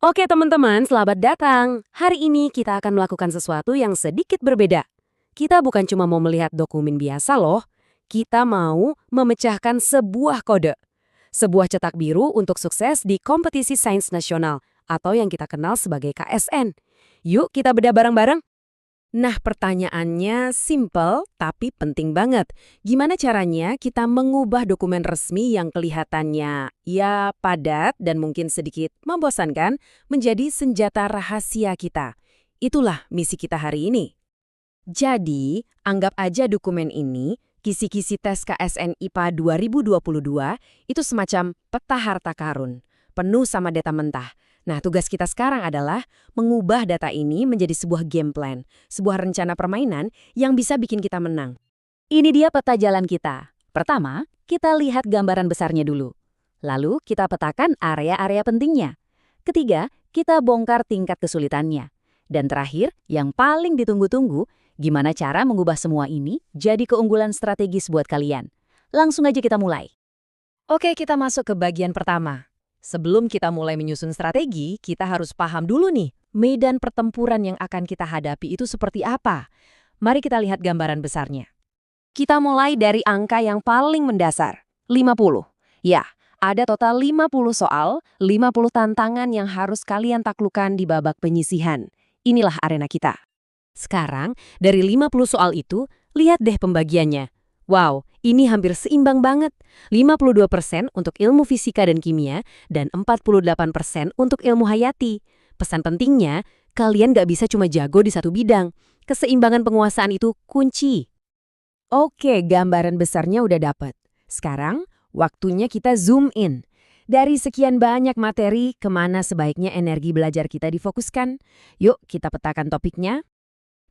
Oke teman-teman, selamat datang. Hari ini kita akan melakukan sesuatu yang sedikit berbeda. Kita bukan cuma mau melihat dokumen biasa loh, kita mau memecahkan sebuah kode. Sebuah cetak biru untuk sukses di kompetisi sains nasional, atau yang kita kenal sebagai KSN. Yuk kita bedah bareng-bareng. Nah, pertanyaannya simple tapi penting banget. Gimana caranya kita mengubah dokumen resmi yang kelihatannya ya padat dan mungkin sedikit membosankan menjadi senjata rahasia kita? Itulah misi kita hari ini. Jadi, anggap aja dokumen ini, kisi-kisi tes KSN IPA 2022, itu semacam peta harta karun, penuh sama data mentah. Nah, tugas kita sekarang adalah mengubah data ini menjadi sebuah game plan, sebuah rencana permainan yang bisa bikin kita menang. Ini dia peta jalan kita. Pertama, kita lihat gambaran besarnya dulu. Lalu, kita petakan area-area pentingnya. Ketiga, kita bongkar tingkat kesulitannya. Dan terakhir, yang paling ditunggu-tunggu, gimana cara mengubah semua ini jadi keunggulan strategis buat kalian. Langsung aja kita mulai. Oke, kita masuk ke bagian pertama. Sebelum kita mulai menyusun strategi, kita harus paham dulu nih, medan pertempuran yang akan kita hadapi itu seperti apa. Mari kita lihat gambaran besarnya. Kita mulai dari angka yang paling mendasar, 50. Ya, ada total 50 soal, 50 tantangan yang harus kalian taklukkan di babak penyisihan. Inilah arena kita. Sekarang, dari 50 soal itu, lihat deh pembagiannya. Wow, ini hampir seimbang banget. 52% untuk ilmu fisika dan kimia, dan 48% untuk ilmu hayati. Pesan pentingnya, kalian gak bisa cuma jago di satu bidang. Keseimbangan penguasaan itu kunci. Oke, gambaran besarnya udah dapet. Sekarang, waktunya kita zoom in. Dari sekian banyak materi, kemana sebaiknya energi belajar kita difokuskan? Yuk, kita petakan topiknya.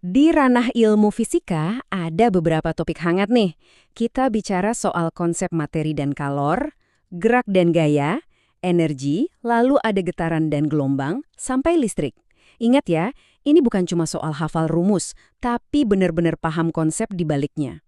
Di ranah ilmu fisika, ada beberapa topik hangat nih. Kita bicara soal konsep materi dan kalor, gerak dan gaya, energi, lalu ada getaran dan gelombang, sampai listrik. Ingat ya, ini bukan cuma soal hafal rumus, tapi benar-benar paham konsep di baliknya.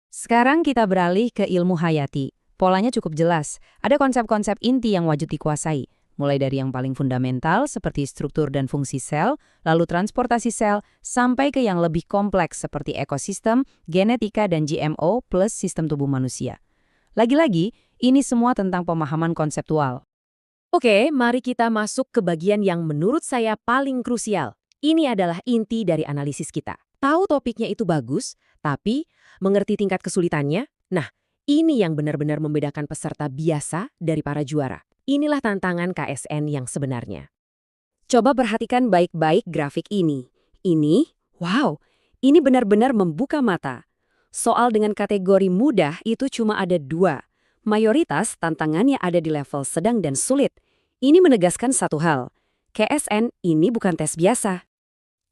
Sekarang kita beralih ke ilmu hayati. Polanya cukup jelas, ada konsep-konsep inti yang wajib dikuasai. Mulai dari yang paling fundamental seperti struktur dan fungsi sel, lalu transportasi sel, sampai ke yang lebih kompleks seperti ekosistem, genetika, dan GMO plus sistem tubuh manusia. Lagi-lagi, ini semua tentang pemahaman konseptual. Oke, mari kita masuk ke bagian yang menurut saya paling krusial. Ini adalah inti dari analisis kita. Tahu topiknya itu bagus, tapi mengerti tingkat kesulitannya? Nah, ini yang benar-benar membedakan peserta biasa dari para juara. Inilah tantangan KSN yang sebenarnya. Coba perhatikan baik-baik grafik ini. Wow, ini benar-benar membuka mata. Soal dengan kategori mudah itu cuma ada 2. Mayoritas tantangannya ada di level sedang dan sulit. Ini menegaskan satu hal, KSN ini bukan tes biasa.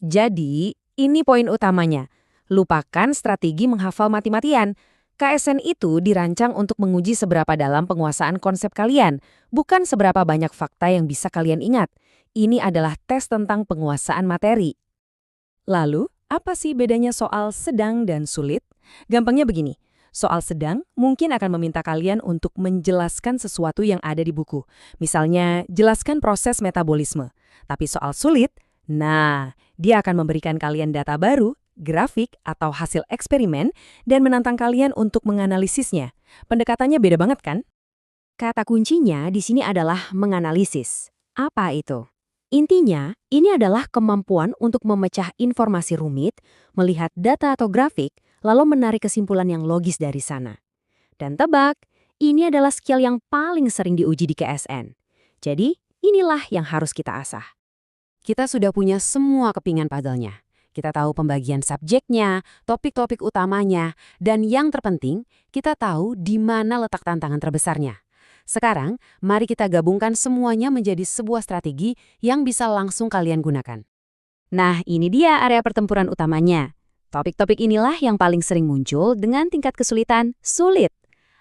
Jadi, ini poin utamanya. Lupakan strategi menghafal mati-matian. KSN itu dirancang untuk menguji seberapa dalam penguasaan konsep kalian, bukan seberapa banyak fakta yang bisa kalian ingat. Ini adalah tes tentang penguasaan materi. Lalu, apa sih bedanya soal sedang dan sulit? Gampangnya begini, soal sedang mungkin akan meminta kalian untuk menjelaskan sesuatu yang ada di buku. Misalnya, jelaskan proses metabolisme. Tapi soal sulit, dia akan memberikan kalian data baru, grafik, atau hasil eksperimen, dan menantang kalian untuk menganalisisnya. Pendekatannya beda banget kan? Kata kuncinya di sini adalah menganalisis. Apa itu? Intinya, ini adalah kemampuan untuk memecah informasi rumit, melihat data atau grafik, lalu menarik kesimpulan yang logis dari sana. Dan tebak, ini adalah skill yang paling sering diuji di KSN. Jadi, inilah yang harus kita asah. Kita sudah punya semua kepingan puzzle-nya. Kita tahu pembagian subjeknya, topik-topik utamanya, dan yang terpenting, kita tahu di mana letak tantangan terbesarnya. Sekarang, mari kita gabungkan semuanya menjadi sebuah strategi yang bisa langsung kalian gunakan. Nah, ini dia area pertempuran utamanya. Topik-topik inilah yang paling sering muncul dengan tingkat kesulitan sulit.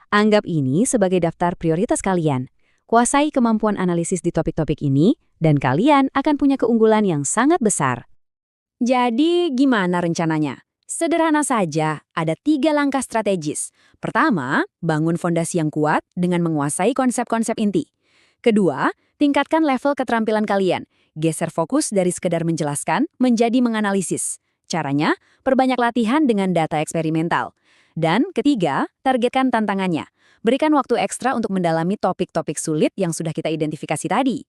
Anggap ini sebagai daftar prioritas kalian. Kuasai kemampuan analisis di topik-topik ini, dan kalian akan punya keunggulan yang sangat besar. Jadi, gimana rencananya? Sederhana saja, ada 3 langkah strategis. Pertama, bangun fondasi yang kuat dengan menguasai konsep-konsep inti. Kedua, Tingkatkan level keterampilan kalian. Geser fokus dari sekedar menjelaskan menjadi menganalisis. Caranya, perbanyak latihan dengan data eksperimental. Dan ketiga, targetkan tantangannya. Berikan waktu ekstra untuk mendalami topik-topik sulit yang sudah kita identifikasi tadi.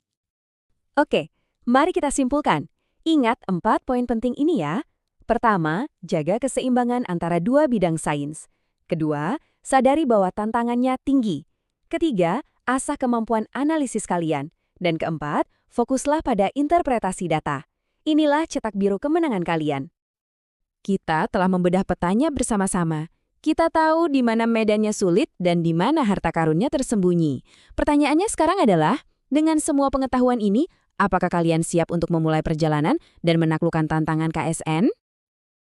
Oke, mari kita simpulkan. Ingat 4 poin penting ini ya. Pertama, jaga keseimbangan antara dua bidang sains. Kedua, sadari bahwa tantangannya tinggi. Ketiga, asah kemampuan analisis kalian. Dan keempat, fokuslah pada interpretasi data. Inilah cetak biru kemenangan kalian. Kita telah membedah petanya bersama-sama. Kita tahu di mana medannya sulit dan di mana harta karunnya tersembunyi. Pertanyaannya sekarang adalah, dengan semua pengetahuan ini, apakah kalian siap untuk memulai perjalanan dan menaklukkan tantangan KSN?